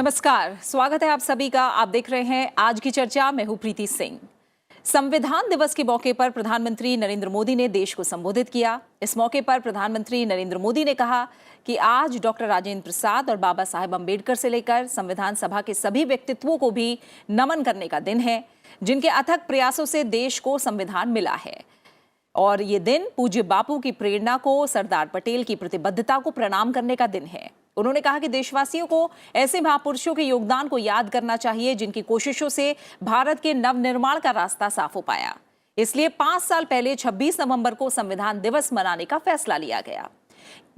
नमस्कार, स्वागत है आप सभी का। आप देख रहे हैं आज की चर्चा। मैं हूं प्रीति सिंह। संविधान दिवस के मौके पर प्रधानमंत्री नरेंद्र मोदी ने देश को संबोधित किया। इस मौके पर प्रधानमंत्री नरेंद्र मोदी ने कहा कि आज डॉक्टर राजेंद्र प्रसाद और बाबा साहेब अंबेडकर से लेकर संविधान सभा के सभी व्यक्तित्वों को भी नमन करने का दिन है, जिनके अथक प्रयासों से देश को संविधान मिला है। और ये दिन पूज्य बापू की प्रेरणा को, सरदार पटेल की प्रतिबद्धता को प्रणाम करने का दिन है। उन्होंने कहा कि देशवासियों को ऐसे महापुरुषों के योगदान को याद करना चाहिए जिनकी कोशिशों से भारत के नवनिर्माण का रास्ता साफ हो पाया। इसलिए 5 साल पहले 26 नवंबर को संविधान दिवस मनाने का फैसला लिया गया।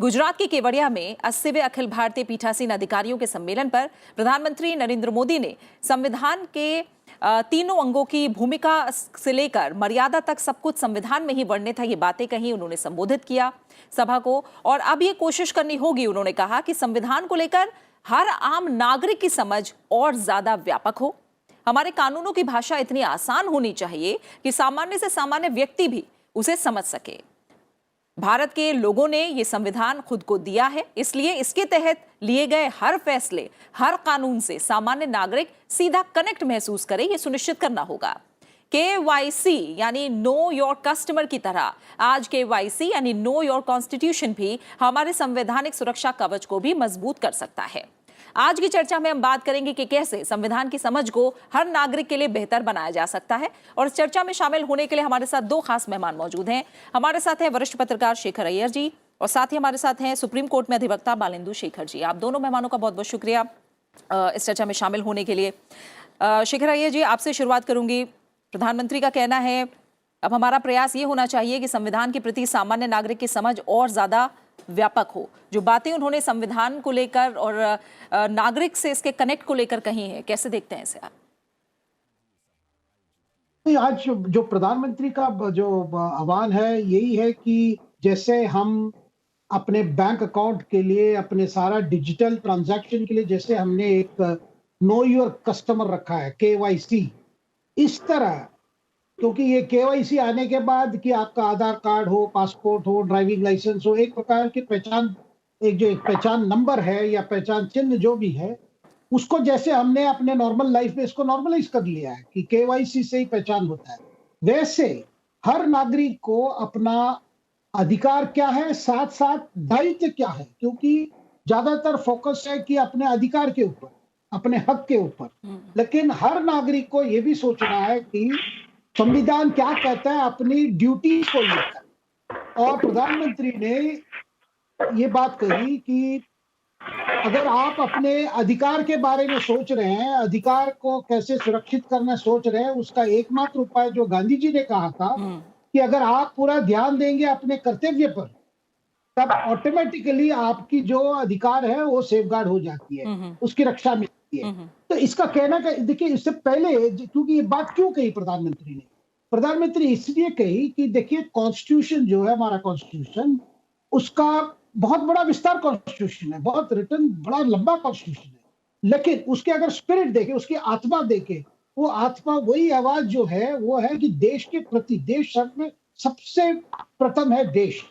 गुजरात के केवड़िया में 80वें अखिल भारतीय पीठासीन अधिकारियों के सम्मेलन पर प्रधानमंत्री नरेंद्र मोदी ने संविधान के तीनों अंगों की भूमिका से लेकर मर्यादा तक सब कुछ संविधान में ही वर्णित है, ये बातें कही। उन्होंने संबोधित किया सभा को और अब ये कोशिश करनी होगी, उन्होंने कहा, कि संविधान को लेकर हर आम नागरिक की समझ और ज्यादा व्यापक हो। हमारे कानूनों की भाषा इतनी आसान होनी चाहिए कि सामान्य से सामान्य व्यक्ति भी उसे समझ सके। भारत के लोगों ने ये संविधान खुद को दिया है, इसलिए इसके तहत लिए गए हर फैसले, हर कानून से सामान्य नागरिक सीधा कनेक्ट महसूस करे, ये सुनिश्चित करना होगा। KYC यानी नो योर कस्टमर की तरह आज KYC यानी नो योर कॉन्स्टिट्यूशन भी हमारे संवैधानिक सुरक्षा कवच को भी मजबूत कर सकता है। आज की चर्चा में हम बात करेंगे कि कैसे संविधान की समझ को हर नागरिक के लिए बेहतर बनाया जा सकता है। और इस चर्चा में शामिल होने के लिए हमारे साथ 2 खास मेहमान मौजूद हैं। हमारे साथ हैं वरिष्ठ पत्रकार शेखर अय्यर जी और साथ ही हमारे साथ हैं सुप्रीम कोर्ट में अधिवक्ता बालेंदु शेखर जी। आप दोनों मेहमानों का बहुत बहुत शुक्रिया इस चर्चा में शामिल होने के लिए। शेखर अय्यर जी, आपसे शुरुआत करूंगी। प्रधानमंत्री का कहना है अब हमारा प्रयास ये होना चाहिए कि संविधान के प्रति सामान्य नागरिक की समझ और ज्यादा व्यापक हो। जो बातें उन्होंने संविधान को लेकर और नागरिक से इसके कनेक्ट को लेकर कही है, कैसे देखते हैं इसे आप? आज जो प्रधानमंत्री का जो आह्वान है यही है कि जैसे हम अपने बैंक अकाउंट के लिए, अपने सारा डिजिटल ट्रांजैक्शन के लिए जैसे हमने एक नो योर कस्टमर रखा है, KYC, इस तरह, क्योंकि ये KYC आने के बाद कि आपका आधार कार्ड हो, पासपोर्ट हो, ड्राइविंग लाइसेंस हो, एक प्रकार की पहचान, एक पहचान नंबर है या पहचान चिन्ह जो भी है, उसको जैसे हमने अपने नॉर्मल लाइफ में इसको नॉर्मलाइज कर लिया है कि KYC से ही पहचान होता है, वैसे हर नागरिक को अपना अधिकार क्या है, साथ साथ दायित्व क्या है, क्योंकि ज्यादातर फोकस है कि अपने अधिकार के ऊपर, अपने हक के ऊपर, लेकिन हर नागरिक को यह भी सोचना है कि संविधान क्या कहता है अपनी ड्यूटी को लेकर। और प्रधानमंत्री ने ये बात कही कि अगर आप अपने अधिकार के बारे में सोच रहे हैं, अधिकार को कैसे सुरक्षित करना सोच रहे हैं, उसका एकमात्र उपाय जो गांधी जी ने कहा था कि अगर आप पूरा ध्यान देंगे अपने कर्तव्य पर, तब ऑटोमेटिकली आपकी जो अधिकार है वो सेफगार्ड हो जाती है, उसकी रक्षा मिलती है। तो इसका कहना का देखिए, इससे पहले क्योंकि ये बात क्यों कही प्रधानमंत्री ने, प्रधानमंत्री इसलिए कही कि देखिए कॉन्स्टिट्यूशन जो है हमारा कॉन्स्टिट्यूशन, उसका बहुत बड़ा विस्तार कॉन्स्टिट्यूशन है, बहुत रिटर्न बड़ा लंबा कॉन्स्टिट्यूशन है, लेकिन उसके अगर स्पिरिट देखे, उसकी आत्मा देखे, वो आत्मा वही आवाज जो है वो है कि देश के प्रति, देश सब में सबसे प्रथम है देश,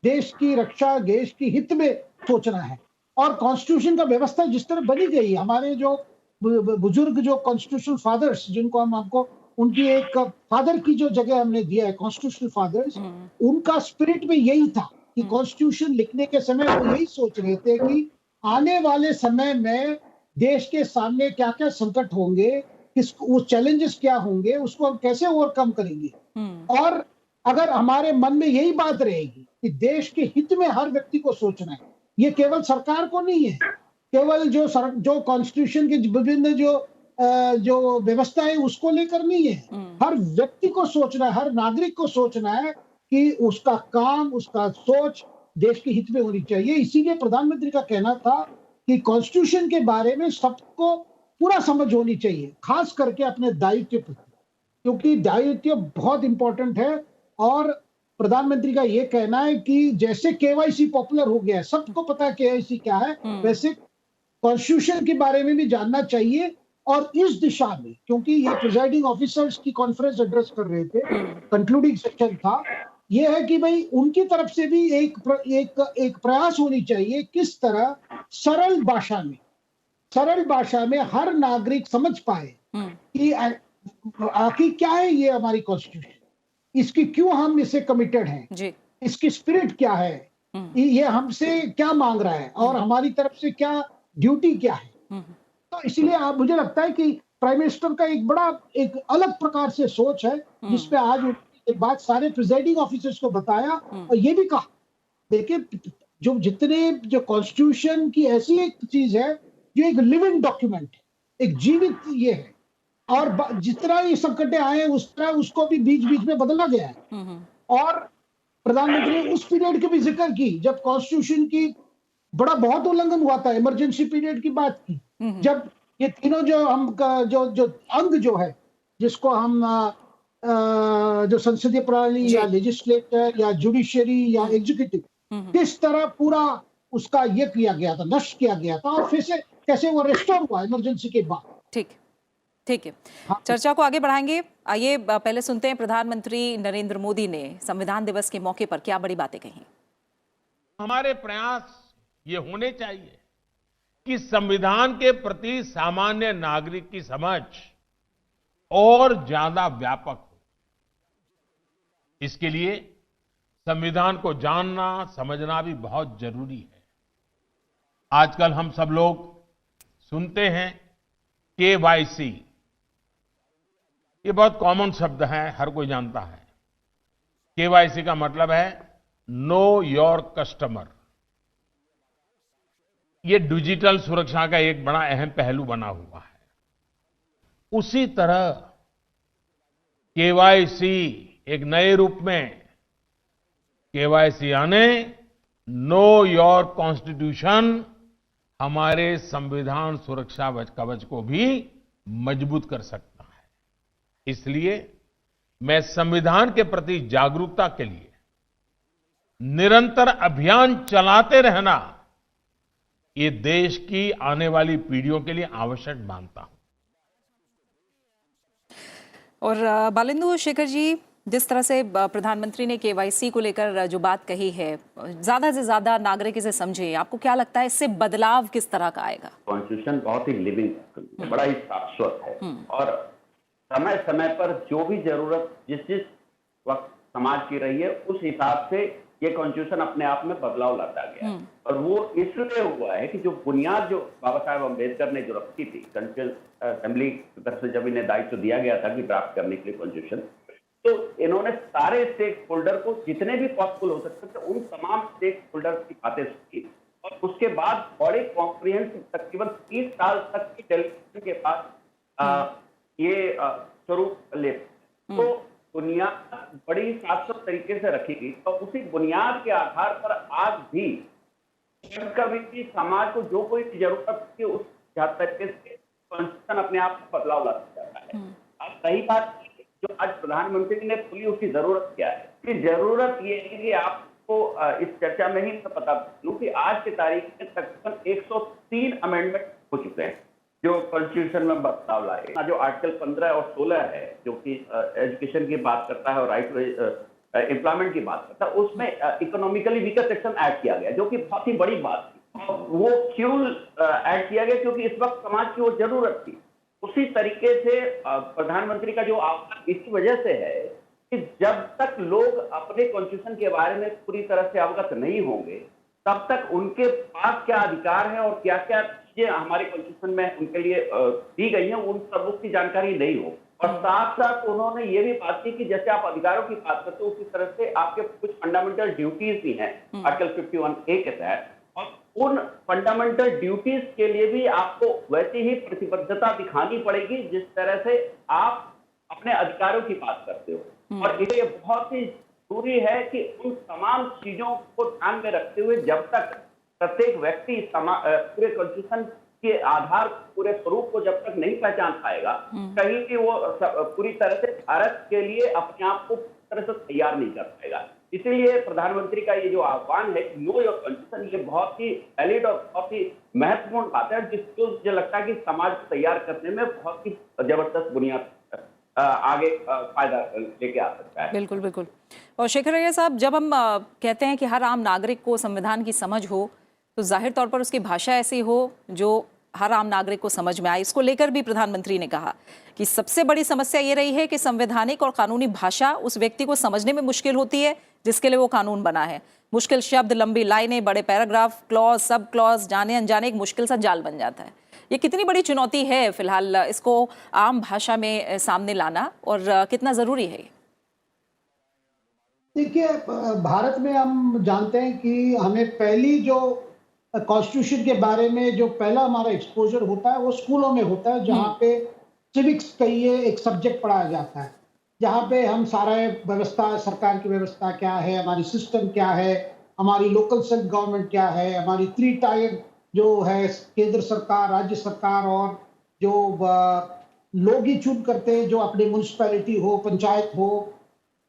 देश की रक्षा, देश की हित में सोचना है। और कॉन्स्टिट्यूशन का व्यवस्था जिस तरह बनी गई, हमारे जो बुजुर्ग जो कॉन्स्टिट्यूशनल फादर्स, जिनको हमको उनकी एक फादर की जो जगह हमने दिया है, कॉन्स्टिट्यूशनल फादर्स, उनका स्पिरिट में यही था कि कॉन्स्टिट्यूशन लिखने के समय वो यही सोच रहे थे कि आने वाले समय में देश के सामने क्या क्या संकट होंगे, वो चैलेंजेस क्या होंगे, उसको हम कैसे ओवरकम करेंगे। और अगर हमारे मन में यही बात रहेगी कि देश के हित में हर व्यक्ति को सोचना है, ये केवल सरकार को नहीं है, केवल जो कॉन्स्टिट्यूशन के विभिन्न जो व्यवस्था है उसको लेकर नहीं है, हर व्यक्ति को सोचना है, हर नागरिक को सोचना है कि उसका काम, उसका सोच देश के हित में होनी चाहिए। इसीलिए प्रधानमंत्री का कहना था कि कॉन्स्टिट्यूशन के बारे में सबको पूरा समझ होनी चाहिए, खास करके अपने दायित्व के प्रति, क्योंकि दायित्व बहुत इंपॉर्टेंट है। और प्रधानमंत्री का यह कहना है कि जैसे KYC पॉपुलर हो गया है, सबको पता है KYC क्या है, वैसे कॉन्स्टिट्यूशन के बारे में भी जानना चाहिए। और इस दिशा में, क्योंकि ये प्रिजाइडिंग ऑफिसर्स की कॉन्फ्रेंस एड्रेस कर रहे थे, कंक्लूडिंग सेक्शन था, ये है कि भाई उनकी तरफ से भी एक प्रयास होनी चाहिए किस तरह सरल भाषा में सरल भाषा में हर नागरिक समझ पाए हम्म। कि आखिर क्या है ये हमारी कॉन्स्टिट्यूशन, इसकी क्यों हम इससे कमिटेड हैं, जी। इसकी स्पिरिट क्या है, हम्म। ये हमसे क्या मांग रहा है और हम्म। हमारी तरफ से क्या ड्यूटी क्या है। हम्म। तो इसलिए आप, मुझे लगता है कि प्राइम मिनिस्टर का एक बड़ा, एक अलग प्रकार से सोच है, हम्म। जिसपे आज उन्होंने ये बात सारे प्रिजाइडिंग ऑफिसर्स को बताया हम्म। और ये भी कहा, देखिए जो जितने जो कॉन्स्टिट्यूशन की ऐसी एक चीज है जो एक लिविंग डॉक्यूमेंट है, एक जीवित ये है, और जिस तरह ये संकटें आए उस तरह उसको भी बीच बीच में बदला गया है। हम्म। और प्रधानमंत्री ने उस पीरियड की भी जिक्र की जब कॉन्स्टिट्यूशन की बहुत उल्लंघन हुआ था, इमरजेंसी पीरियड की बात की, हम्म। जब ये तीनों जो हम जो जो अंग जो है, जिसको हम जो संसदीय प्रणाली जी। या लेजिस्लेचर या जुडिशरी या हम्म। एग्जीक्यूटिव, हम्म। किस तरह पूरा उसका ये किया गया था, नष्ट किया गया था, और फिर से कैसे वो रिस्टोर हुआ इमरजेंसी के बाद। ठीक, ठीक है। हाँ, चर्चा को आगे बढ़ाएंगे। आइए पहले सुनते हैं प्रधानमंत्री नरेंद्र मोदी ने संविधान दिवस के मौके पर क्या बड़ी बातें कही। हमारे प्रयास ये होने चाहिए कि संविधान के प्रति सामान्य नागरिक की समझ और ज्यादा व्यापक हो। इसके लिए संविधान को जानना समझना भी बहुत जरूरी है। आजकल हम सब लोग सुनते हैं केवाईसी, ये बहुत कॉमन शब्द है, हर कोई जानता है। केवाईसी का मतलब है नो योर कस्टमर। ये डिजिटल सुरक्षा का एक बड़ा अहम पहलू बना हुआ है। उसी तरह केवाईसी एक नए रूप में, केवाईसी यानी नो योर कॉन्स्टिट्यूशन, हमारे संविधान सुरक्षा कवच को भी मजबूत कर सकता है। इसलिए मैं संविधान के प्रति जागरूकता के लिए निरंतर अभियान चलाते रहना, ये देश की आने वाली पीढ़ियों के लिए आवश्यक मानता हूं। और बालिंदु शेखर जी, जिस तरह से प्रधानमंत्री ने केवाईसी को लेकर जो बात कही है, ज्यादा से ज्यादा नागरिक इसे समझे, आपको क्या लगता है इससे बदलाव किस तरह का आएगा? कॉन्स्टिट्यूशन बहुत ही लिविंग है, बड़ा ही शाश्वत है, और समय समय पर जो भी जरूरत जिस जिस वक्त समाज की रही है उस हिसाब से ये कॉन्स्टिट्यूशन अपने आप में बदलाव लाता गया। और वो इसलिए हुआ है कि जो बुनियाद जो बाबा साहेब अम्बेडकर ने जो रखी थी, कॉन्स्टिट्यूशन असेंबली की तरफ से जब इन्हें दायित्व दिया गया था कि ड्राफ्ट करने के लिए कॉन्स्टिट्यूशन, तो इन्होंने सारे स्टेक होल्डर को जितने भी पॉसिबल हो सकते थे उन तमाम स्टेक होल्डर की बातें सुनी, और उसके बाद बड़े कॉम्प्रिहेंसिव तकरीबन 30 साल तक की डेलीगेशन के बाद ये स्वरूप ले, तो बुनियाद बड़ी शाश्वत तरीके से रखी गई। और उसी बुनियाद के आधार पर आज भी कभी भी समाज को जो कोई जरूरत थी उस तरीके से कॉन्स्टिट्यूशन अपने आप में बदलाव लाता जाता है। अब सही बात जो आज प्रधानमंत्री ने खुली उसकी जरूरत क्या है? कि जरूरत ये है कि आपको इस चर्चा में ही पता लूं कि आज की तारीख में तकरीबन 103 अमेंडमेंट हो चुके हैं जो कॉन्स्टिट्यूशन में बदलाव लाए। जो आर्टिकल 15 और 16 है जो कि एजुकेशन की बात करता है और राइट टू एम्प्लॉयमेंट की बात करता है, उसमें इकोनॉमिकली वीकर सेक्शन ऐड किया गया, जो कि बहुत ही बड़ी बात थी। वो क्यों ऐड किया गया? क्योंकि इस वक्त समाज की वो जरूरत थी। उसी तरीके से प्रधानमंत्री का जो आह्वान इसी वजह से है कि जब तक लोग अपने कॉन्स्टिट्यूशन के बारे में पूरी तरह से अवगत नहीं होंगे, तब तक उनके पास क्या अधिकार है और क्या क्या चीजें हमारे कॉन्स्टिट्यूशन में उनके लिए दी गई हैं, उन सब की जानकारी नहीं हो। और साथ साथ उन्होंने ये भी बात की कि जैसे आप अधिकारों की बात करते हो, उसी तरह से आपके कुछ फंडामेंटल ड्यूटीज भी हैं आर्टिकल 51A के तहत, और उन फंडामेंटल ड्यूटीज के लिए भी आपको वैसी ही प्रतिबद्धता दिखानी पड़ेगी जिस तरह से आप अपने अधिकारों की बात करते हो। और ये बहुत ही जरूरी है कि उन तमाम चीजों को ध्यान में रखते हुए जब तक प्रत्येक व्यक्ति पूरे कॉन्स्टिट्यूशन के आधार पूरे स्वरूप को जब तक नहीं पहचान पाएगा, कहीं भी वो पूरी तरह से भारत के लिए अपने आप को पूरी तरह से तैयार नहीं कर पाएगा। इसीलिए प्रधानमंत्री का ये जो आह्वान है नो योर कॉन्स्टिट्यूशन, ये बहुत ही वैलिड और बहुत ही महत्वपूर्ण बात है, जिसको मुझे लगता है कि समाज को तैयार करने में बहुत ही जबरदस्त बुनियाद आगे फायदा लेके आ सकता है। बिल्कुल बिल्कुल। और शेखर अय्यर साहब, जब हम कहते हैं कि हर आम नागरिक को संविधान की समझ हो, तो जाहिर तौर पर उसकी भाषा ऐसी हो जो हर आम नागरिक को समझ में आए। इसको लेकर भी प्रधानमंत्री ने कहा कि सबसे बड़ी समस्या ये रही है कि संवैधानिक और कानूनी भाषा उस व्यक्ति को समझने में मुश्किल होती है जिसके लिए वो कानून बना है। मुश्किल शब्द, लंबी लाइनें, बड़े पैराग्राफ, क्लॉज, सब क्लॉज, जाने अनजाने एक मुश्किल सा जाल बन जाता है। ये कितनी बड़ी चुनौती है फिलहाल इसको आम भाषा में सामने लाना, और कितना जरूरी है ये? देखिए, भारत में हम जानते हैं कि हमें पहली जो कॉन्स्टिट्यूशन के बारे में जो पहला हमारा एक्सपोजर होता है वो स्कूलों में होता है, जहाँ पे सिविक्स कहिए एक सब्जेक्ट पढ़ाया जाता है, जहाँ पे हम सारा व्यवस्था, सरकार की व्यवस्था क्या है, हमारी सिस्टम क्या है, हमारी लोकल सेल्फ गवर्नमेंट क्या है, हमारी 3 टायर जो है केंद्र सरकार, राज्य सरकार और जो लोग ही चुन करते हैं, जो अपने म्यूनिसिपैलिटी हो, पंचायत हो,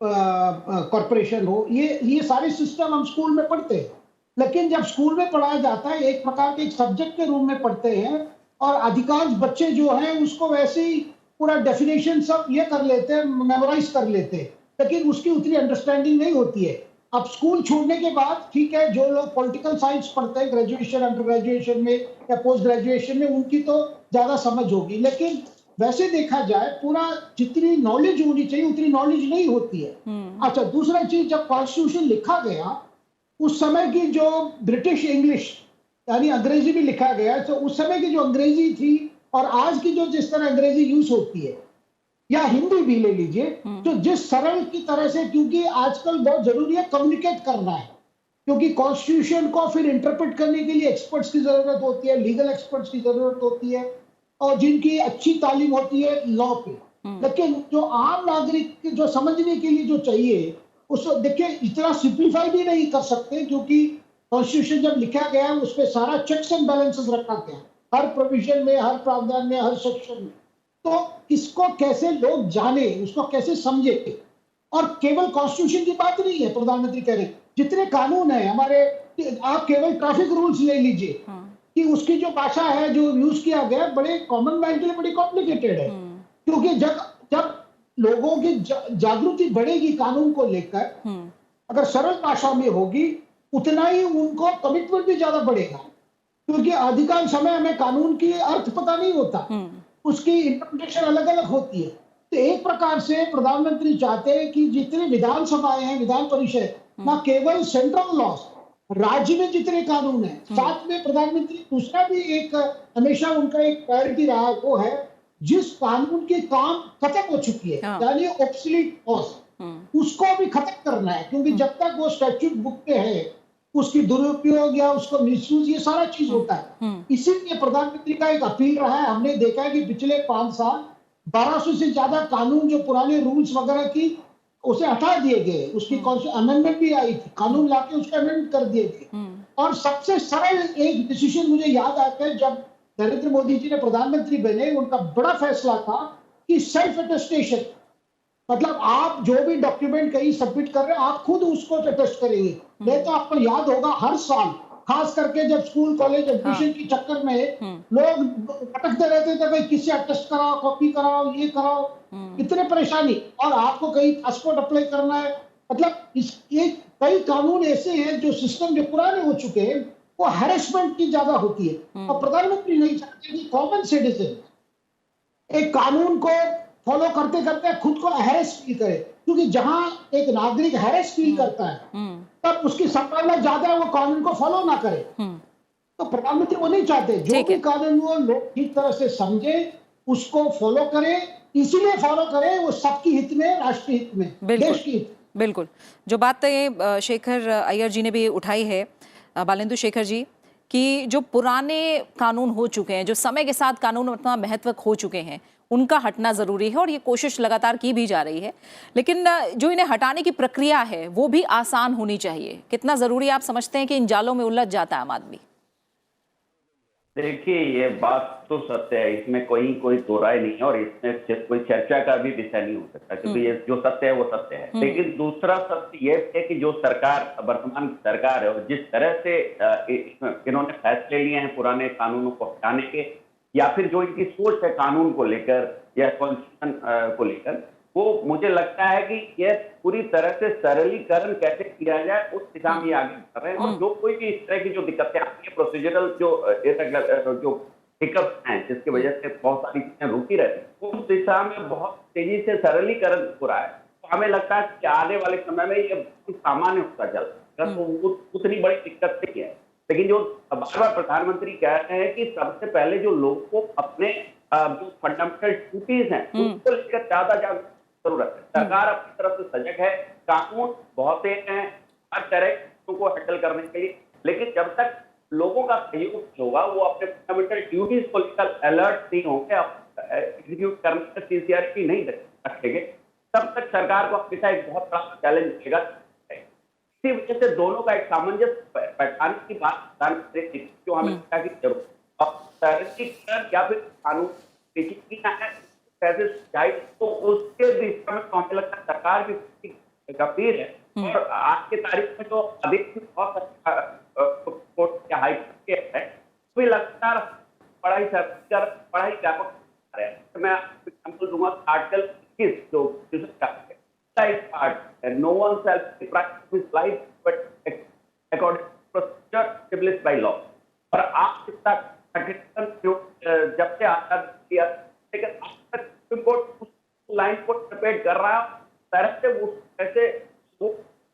कॉरपोरेशन हो, ये सारे सिस्टम हम स्कूल में पढ़ते हैं। लेकिन जब स्कूल में पढ़ाया जाता है एक प्रकार के एक सब्जेक्ट के रूप में पढ़ते हैं, और अधिकांश बच्चे जो हैं उसको वैसे ही पूरा डेफिनेशन सब ये कर लेते हैं, मेमोराइज कर लेते हैं, लेकिन उसकी उतनी अंडरस्टैंडिंग नहीं होती है। अब स्कूल छोड़ने के बाद ठीक है, जो लोग पॉलिटिकल साइंस पढ़ते हैं ग्रेजुएशन, अंडर ग्रेजुएशन में या पोस्ट ग्रेजुएशन में, उनकी तो ज्यादा समझ होगी, लेकिन वैसे देखा जाए पूरा जितनी नॉलेज होनी चाहिए उतनी नॉलेज नहीं होती है। अच्छा, दूसरा चीज, जब कॉन्स्टिट्यूशन लिखा गया उस समय की जो ब्रिटिश इंग्लिश यानी अंग्रेजी भी लिखा गया, तो उस समय की जो अंग्रेजी थी और आज की जो जिस तरह अंग्रेजी यूज होती है, या हिंदी भी ले लीजिए, तो जिस सरल की तरह से, क्योंकि आजकल बहुत जरूरी है कम्युनिकेट करना है, क्योंकि कॉन्स्टिट्यूशन को फिर इंटरप्रेट करने के लिए एक्सपर्ट्स की जरूरत होती है, लीगल एक्सपर्ट्स की जरूरत होती है, और जिनकी अच्छी तालीम होती है लॉ पे। लेकिन जो आम नागरिक जो समझने के लिए जो चाहिए, उसको देखिए इतना सिंप्लीफाई भी नहीं कर सकते, क्योंकि कॉन्स्टिट्यूशन जब लिखा गया उस पर सारा चेक्स एंड बैलेंसेस रखा गया, हर प्रोविजन में, हर प्रावधान में, हर सेक्शन में। तो इसको कैसे लोग जाने, उसको कैसे समझे, और केवल कॉन्स्टिट्यूशन की बात नहीं है, प्रधानमंत्री कह रहे हैं जितने कानून है हमारे, आप केवल ट्रैफिक रूल्स ले लीजिए कि उसकी जो भाषा है जो यूज किया गया बड़े कॉमन मैन के लिए बड़ी कॉम्प्लिकेटेड है, क्योंकि जब लोगों की जागृति बढ़ेगी कानून को लेकर, अगर सरल भाषा में होगी उतना ही उनको कमिटमेंट भी ज्यादा बढ़ेगा, क्योंकि अधिकांश समय हमें कानून की अर्थ पता नहीं होता, उसकी इंटरप्रिटेशन अलग अलग होती है। तो एक प्रकार से प्रधानमंत्री चाहते हैं कि जितने विधानसभाएं हैं, विधान परिषद, ना केवल सेंट्रल लॉस, राज्य में जितने कानून है, साथ में प्रधानमंत्री दूसरा भी एक हमेशा उनका एक प्रायोरिटी रहा, वो है जिस कानून के काम खत्म हो चुकी है, यानी ऑब्सोलीट लॉस, उसको भी खत्म करना है, क्योंकि जब तक वो स्टैट्यूट बुक पे है उसकी दुरुपयोग या उसको मिसयूज ये सारा चीज होता है। इसीलिए प्रधानमंत्री का एक अपील रहा है, हमने देखा है कि पिछले 5 साल 1200 से ज्यादा कानून जो पुराने रूल्स वगैरह की उसे हटा दिए गए, उसकी अमेंडमेंट भी आई थी, कानून लाके उसको अमेंड कर दिए गए। और सबसे सरल एक डिसीजन मुझे याद आता है, जब नरेंद्र मोदी जी ने प्रधानमंत्री बने, उनका बड़ा फैसला था कि सेल्फ अटेस्टेशन, मतलब आप जो भी डॉक्यूमेंट कहीं सबमिट कर रहे हैं आप खुद उसको अटेस्ट करेंगे। नहीं तो आपको याद होगा हर साल, खास करके जब स्कूल कॉलेज एडमिशन के चक्कर में लोग भटकते रहते थे, भाई किससे अटेस्ट कराओ, कॉपी कराओ, ये कराओ, इतने परेशानी, और आपको कहीं पासपोर्ट अप्लाई करना है, मतलब ये कई कानून ऐसे हैं जो सिस्टम जो पुराने हो चुके हैं, वो हैरेसमेंट की ज्यादा होती है। और प्रधानमंत्री नहीं चाहते कि कॉमन सिटीजन एक कानून को फॉलो करते करते खुद को हैरेस फील करे, क्योंकि जहां एक नागरिक हैरेस फील करता है तब उसकी संभावना ज्यादा है वो कानून को फॉलो ना करे। तो प्रधानमंत्री वो नहीं चाहते, जो भी कानून वो लोग ठीक तरह से समझे, उसको फॉलो करें, इसीलिए फॉलो करें वो सबकी हित में, राष्ट्रीय हित में, देश की हित। बिल्कुल, जो बात शेखर अय्यर जी ने भी उठाई है, बालेंदु शेखर जी, कि जो पुराने कानून हो चुके हैं, जो समय के साथ कानून अपना महत्व खो चुके हैं, उनका हटना जरूरी है, और ये कोशिश लगातार की भी जा रही है, लेकिन जो इन्हें हटाने की प्रक्रिया है वो भी आसान होनी चाहिए। कितना जरूरी आप समझते हैं कि इन जालों में उलझ जाता है आम आदमी? देखिए, ये बात तो सत्य है, इसमें कोई दो राय नहीं है, और इसमें कोई चर्चा का भी विषय नहीं हो सकता, क्योंकि ये जो सत्य है वो सत्य है। लेकिन दूसरा सत्य ये है कि जो सरकार, वर्तमान सरकार है, और जिस तरह से इन्होंने फैसले लिए हैं पुराने कानूनों को हटाने के, या फिर जो इनकी सोच है कानून को लेकर या कॉन्स्टिट्यूशन को लेकर, वो मुझे लगता है कि ये पूरी तरह से सरलीकरण कैसे किया जाए उस दिशा में आगे बढ़ रहे हैं। और जो कोई भी इस तरह की जो दिक्कतें आती है, प्रोसीजरल जो हिकअप्स हैं जिसकी वजह से बहुत सारी चीजें रुकी रहती, उस दिशा में बहुत तेजी से सरलीकरण हो रहा है। तो हमें लगता है कि आने वाले समय में ये सामान्य होता चल रहा है, तो उतनी बड़ी दिक्कत नहीं है। लेकिन जो बार बार प्रधानमंत्री कह रहे हैं कि सबसे पहले जो लोगों को अपने जो फंडामेंटल ड्यूटीज हैं उनको लेकर ज्यादा जरूरत है। सरकार अपनी तरफ से सजग है, कानून बहुत हैं हर तरह को हैंडल करने के लिए, लेकिन जब तक लोगों का सहयोग होगा, वो अपने फंडामेंटल ड्यूटीज को लेकर अलर्ट नहीं होंगे, एग्जीक्यूट करने का सिंसियरिटी नहीं रखेंगे, तब तक सरकार को हमेशा एक बहुत बड़ा चैलेंज मिलेगा। इसी वजह से दोनों का एक सामंजस्य बैठाने की बात प्रधानमंत्री जो हमें की जरूरत और सरलीकरण या फिर कानून कैसे जाए, तो उसके दिशा में हमें लगता है सरकार भी गंभीर है। और आज की तारीख में जो आदेश बहुत अच्छा कोर्ट के हाई कोर्ट के है, तो लगातार बड़ा ही व्यापक है। मैं एग्जाम्पल दूंगा, आर्टिकल 21 जो no one shall deprive his life but according to procedure established by law। और आप इसका जब से आजाद किया, लेकिन आज तक सुप्रीम कोर्ट उस लाइन को इंटरप्रेट कर रहा है, तरह से वो कैसे वो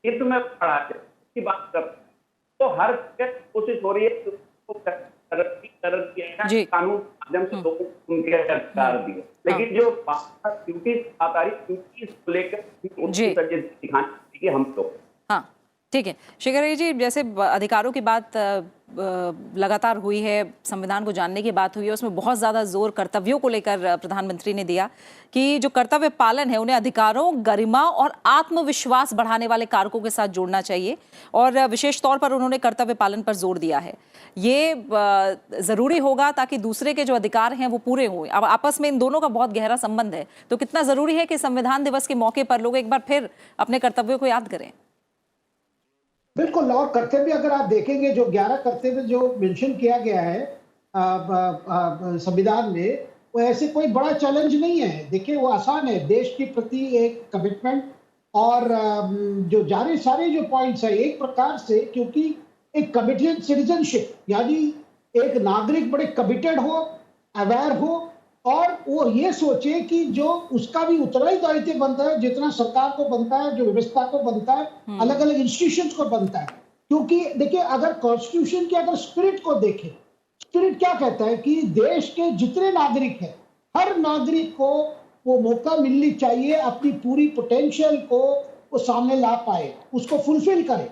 हित में खड़ा है की बात कर, तो हर जगह कोशिश हो रही है कि उसको सरलीकरण किया जाए, कानून माध्यम से लोगों को उनके अधिकार दिए। लेकिन जो ड्यूटीज को लेकर दिखाने की हम लोग, हाँ ठीक है शेखर जी, जैसे अधिकारों की बात लगातार हुई है, संविधान को जानने की बात हुई है, उसमें बहुत ज़्यादा जोर कर्तव्यों को लेकर प्रधानमंत्री ने दिया कि जो कर्तव्य पालन है उन्हें अधिकारों, गरिमा और आत्मविश्वास बढ़ाने वाले कारकों के साथ जोड़ना चाहिए, और विशेष तौर पर उन्होंने कर्तव्य पालन पर जोर दिया है। ये ज़रूरी होगा ताकि दूसरे के जो अधिकार हैं वो पूरे हों। अब आपस में इन दोनों का बहुत गहरा संबंध है, तो कितना ज़रूरी है कि संविधान दिवस के मौके पर लोग एक बार फिर अपने कर्तव्यों को याद करें। बिल्कुल, और कर्तव्य अगर आप देखेंगे, जो 11 कर्तव्य जो मेंशन किया गया है संविधान में, वो ऐसे कोई बड़ा चैलेंज नहीं है। देखिए, वो आसान है। देश के प्रति एक कमिटमेंट और जो जारे सारे जो पॉइंट्स है एक प्रकार से, क्योंकि एक कमिटेड सिटीजनशिप, यानी एक नागरिक बड़े कमिटेड हो, अवेयर हो, और वो ये सोचे कि जो उसका भी उतना ही दायित्व बनता है जितना सरकार को बनता है, जो व्यवस्था को बनता है, अलग अलग इंस्टीट्यूशंस को बनता है। क्योंकि देखिए, अगर कॉन्स्टिट्यूशन के अगर स्पिरिट को देखें, स्पिरिट क्या कहता है कि देश के जितने नागरिक हैं, हर नागरिक को वो मौका मिलनी चाहिए अपनी पूरी पोटेंशियल को वो सामने ला पाए, उसको फुलफिल करे।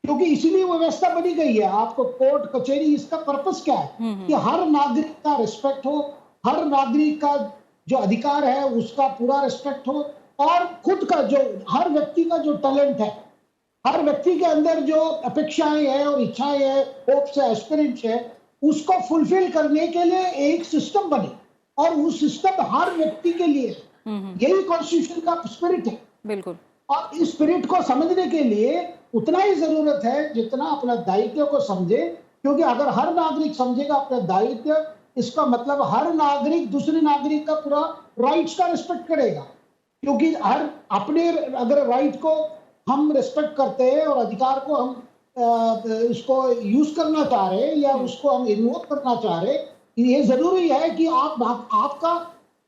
क्योंकि इसीलिए व्यवस्था बनी गई है। आपको कोर्ट कचहरी, इसका पर्पस क्या है कि हर नागरिक का रिस्पेक्ट हो, हर नागरिक का जो अधिकार है उसका पूरा रिस्पेक्ट हो, और खुद का जो हर व्यक्ति का जो टैलेंट है, हर व्यक्ति के अंदर जो अपेक्षाएं हैं और इच्छाएं हैं, होप्स है, एस्पिरेंट्स है, उसको फुलफिल करने के लिए एक सिस्टम बने, और वो सिस्टम हर व्यक्ति के लिए है। यही कॉन्स्टिट्यूशन का स्पिरिट है। बिल्कुल। और इस स्पिरिट को समझने के लिए उतना ही जरूरत है जितना अपना दायित्व को समझे, क्योंकि अगर हर नागरिक समझेगा अपना दायित्व, इसका मतलब हर नागरिक दूसरे नागरिक का पूरा राइट्स का रिस्पेक्ट करेगा। क्योंकि हर अपने अगर राइट को हम रिस्पेक्ट करते हैं और अधिकार को हम इसको यूज करना चाह रहे हैं या उसको हम इन्वोक करना चाह रहे हैं, ये जरूरी है कि आपका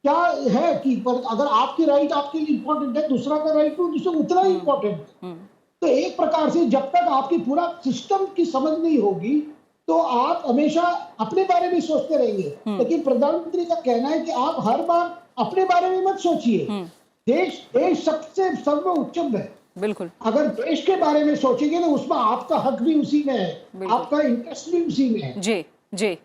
क्या है कि अगर आपकी राइट आपके लिए इंपॉर्टेंट है, दूसरा का राइट तो दूसरा उतना ही इंपॉर्टेंट है। तो एक प्रकार से जब तक आपकी पूरा सिस्टम की समझ नहीं होगी तो आप हमेशा अपने बारे में सोचते रहेंगे। लेकिन प्रधानमंत्री का कहना है कि आप हर बार अपने बारे में मत सोचिए। देश सबसे सर्वोच्चम है। बिल्कुल। अगर देश के बारे में सोचेंगे तो उसमें आपका हक भी उसी में है, आपका इंटरेस्ट भी उसी में है। जी जी।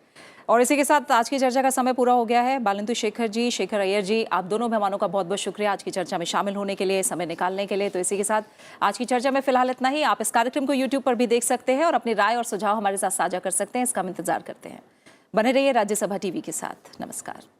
और इसी के साथ आज की चर्चा का समय पूरा हो गया है। बालंतु शेखर जी, शेखर अय्यर जी, आप दोनों मेहमानों का बहुत बहुत शुक्रिया आज की चर्चा में शामिल होने के लिए, समय निकालने के लिए। तो इसी के साथ आज की चर्चा में फिलहाल इतना ही। आप इस कार्यक्रम को YouTube पर भी देख सकते हैं और अपनी राय और सुझाव हमारे साथ साझा कर सकते हैं। इसका हम इंतजार करते हैं। बने रहिए राज्यसभा टीवी के साथ। नमस्कार।